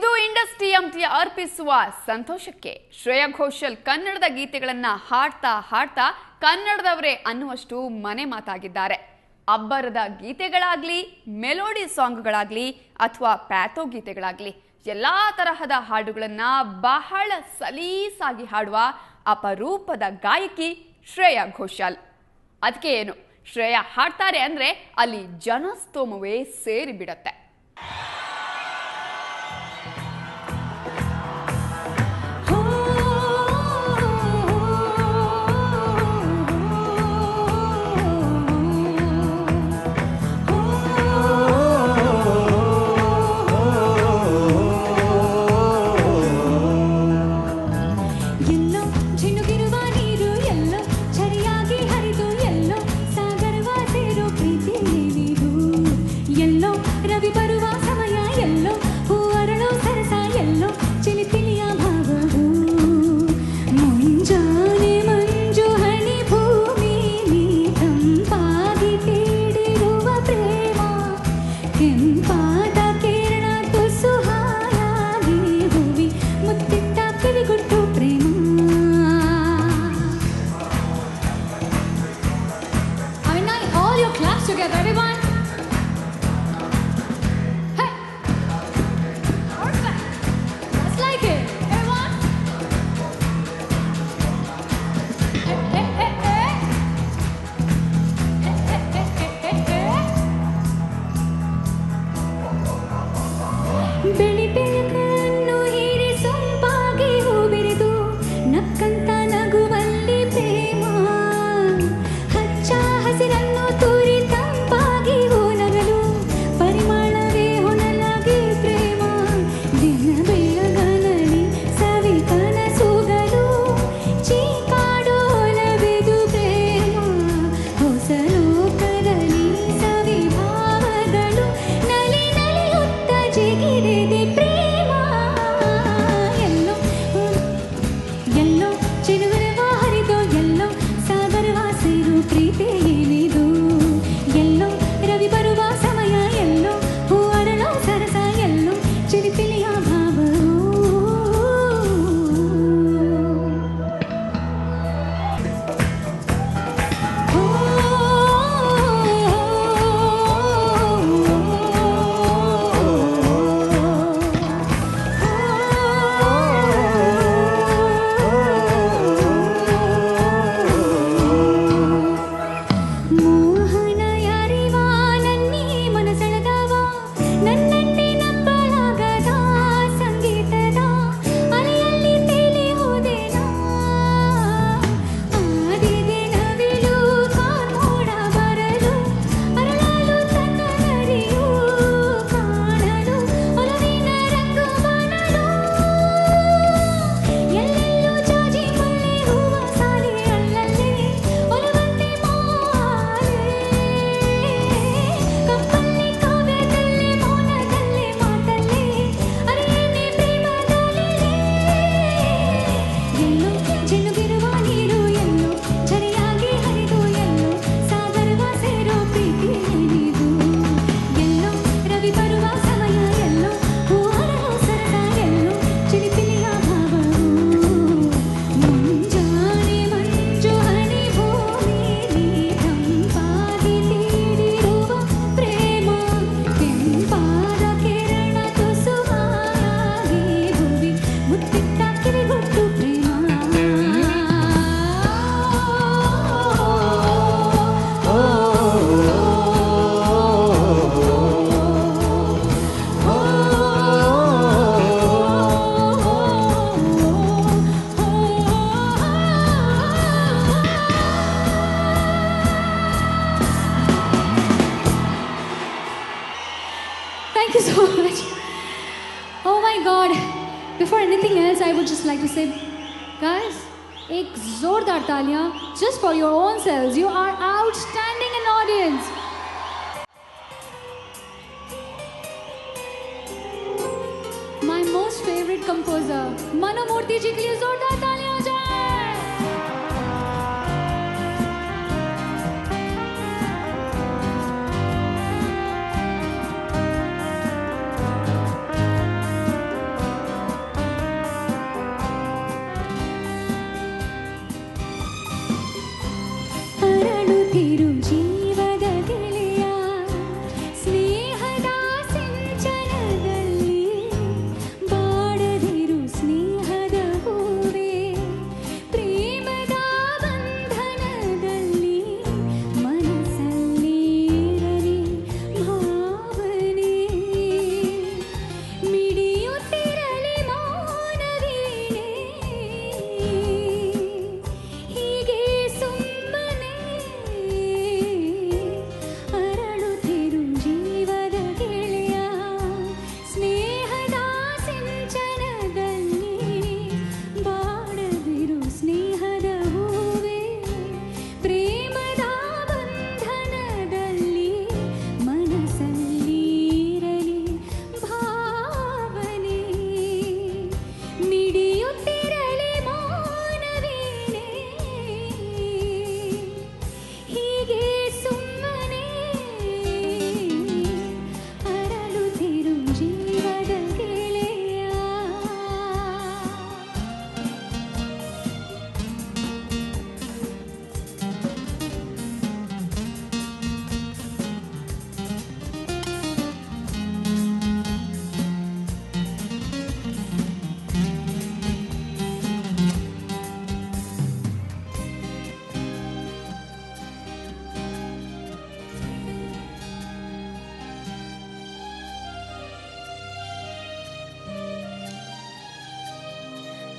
ಇದು ಇಂಡಸ್ಟ್ರಿ ಅರ್ಪಿಸುವ ಸಂತೋಷಕ್ಕೆ ಶ್ರೇಯಾ ಘೋಷಾಲ್ ಕನ್ನಡದ ಗೀತೆಗಳನ್ನ ಹಾಡ್ತಾ ಹಾಡ್ತಾ ಕನ್ನಡದವರೇ ಅನ್ನುವಷ್ಟು ಮನೆ ಮಾತಾಗಿದ್ದಾರೆ. ಅಬ್ಬರದ ಗೀತೆಗಳಾಗ್ಲಿ, ಮೆಲೋಡಿ ಸಾಂಗ್ಗಳಾಗ್ಲಿ ಅಥವಾ ಪ್ಯಾಥೋ ಗೀತೆಗಳಾಗ್ಲಿ ಎಲ್ಲಾ ತರಹದ ಹಾಡುಗಳನ್ನ ಬಹಳ ಸಲೀಸಾಗಿ ಹಾಡುವ ಅಪರೂಪದ ಗಾಯಕಿ ಶ್ರೇಯಾ ಘೋಷಾಲ್. ಅದಕ್ಕೆ ಏನು, ಶ್ರೇಯಾ ಹಾಡ್ತಾರೆ ಅಂದ್ರೆ ಅಲ್ಲಿ ಜನಸ್ತೋಮವೇ ಸೇರಿ ಬಿಡತ್ತೆ. Thank you so much. Oh my God. Before anything else, I would just like to say, guys, एक जोरदार तालियां just for your own selves. You are outstanding in audience. My most favorite composer, Manu Murthy जी के लिए जोरदार तालियां हो जाए.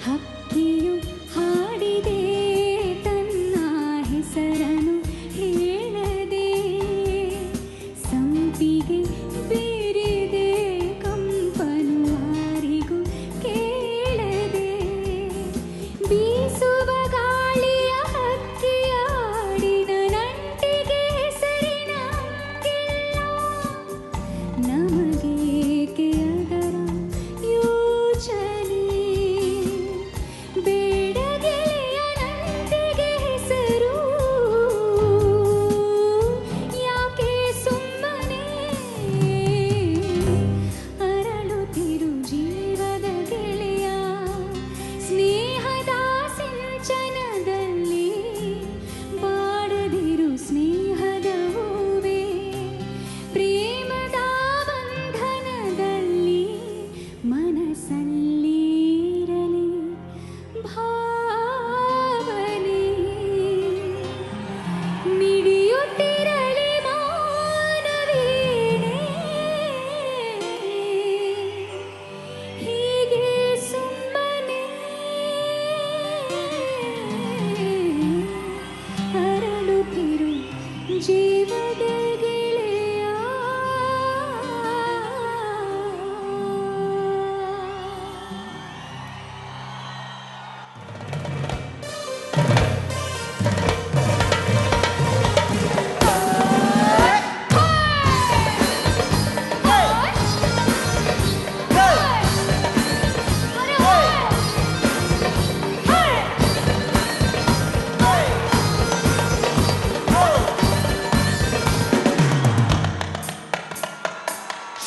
ಹಕ್ಕಿಯು ಹಾಡಿದೆ ತನ್ನ ಹೆಸರನ್ನು ಹೇಳದೆ, ಸಂಪಿಗೆ ಬೀರಿದೆ ಕಂಪನು ಯಾರಿಗೂ ಕೇಳದೆ, ಬೀಸುವ ಗಾಳಿಯ ಹಕ್ಕಿಯ ಹಾಡಿನ ನಂಟಿಗೆ ಹೆಸರಿನ ಹಕ್ಕಿಲ್ಲ, ನಮಗೇಕೆ ಅದರ ಯೋಚನೆ, ಬೇಡ ಗೆಳೆಯ ನಂಟಿಗೆ ಹೆಸರು, ಯಾಕೆ ಸುಮ್ಮನೆ ಅರಳುತ್ತಿರು ಜೀವದ ಗೆಳೆಯ, ಸ್ನೇಹದ ಸಿಂಚನದಲ್ಲಿ ಬಾಡದಿರು ಸ್ನೇಹದ ಹೂವೇ, ಪ್ರೇಮದ ಬಂಧನದಲ್ಲಿ ಮನಸ್ಸಲ್ಲಿರಲಿ ಭಾವನೆ, ಮಿಡಿಯುತ್ತಿರಲಿ ಮಾನವೀನೆ, ಹೀಗೆ ಸುಮ್ಮನೆ ಅರಳುತ್ತಿರು ಜೀವದ ಗೆಳೆಯ.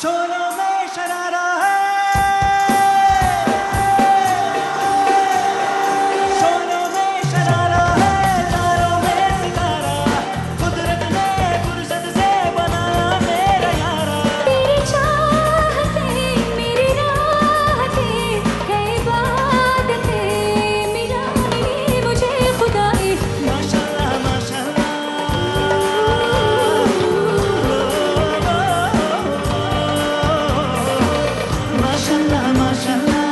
शोरों में शरारा है, शोरों में शरारा है, तारों में सितारा, कुदरत ने फुर्सत से बनाया मेरा यारा, तेरी चाहते मेरी राहतें है इबादतें, मिलानी मुझे खुदाई, माशाल्लाह माशाल्लाह, माशाल्लाह माशाल्लाह,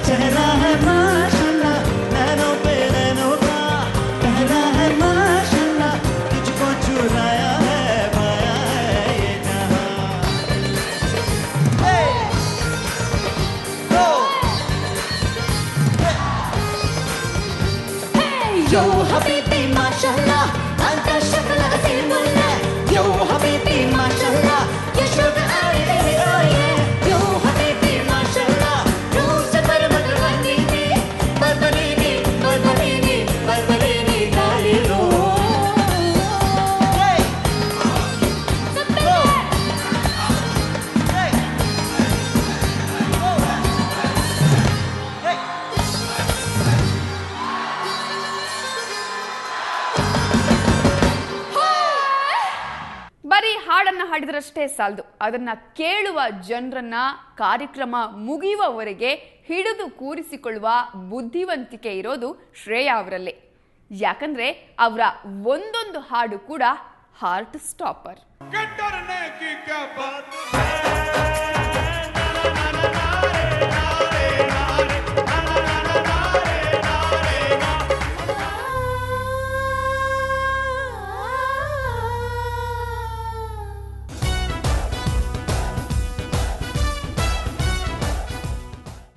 चेहरा है माशाल्लाह, नैनों पे नैनों का पहना है माशाल्लाह, तुझको चुराया है पाया है ये जहां. Hey! Go! Yo habibi mashallah, anta shakla simullah, yo habibi mashallah, ye shud aali hero ye, yo habibi mashallah, roh se parvat vanini, barbalini barbalini barbalini dali ro. Hey! Go! Hey! Go! Hey! ಬರೀ ಹಾಡನ್ನ ಹಾಡಿದ್ರಷ್ಟೇ ಸಾಲದು, ಅದನ್ನ ಕೇಳುವ ಜನರನ್ನ ಕಾರ್ಯಕ್ರಮ ಮುಗಿಯುವವರೆಗೆ ಹಿಡಿದು ಕೂರಿಸಿಕೊಳ್ಳುವ ಬುದ್ಧಿವಂತಿಕೆ ಇರೋದು ಶ್ರೇಯಾ ಅವರಲ್ಲೇ. ಯಾಕಂದ್ರೆ ಅವರ ಒಂದೊಂದು ಹಾಡು ಕೂಡ ಹಾರ್ಟ್ ಸ್ಟಾಪರ್. डरने की क्या बात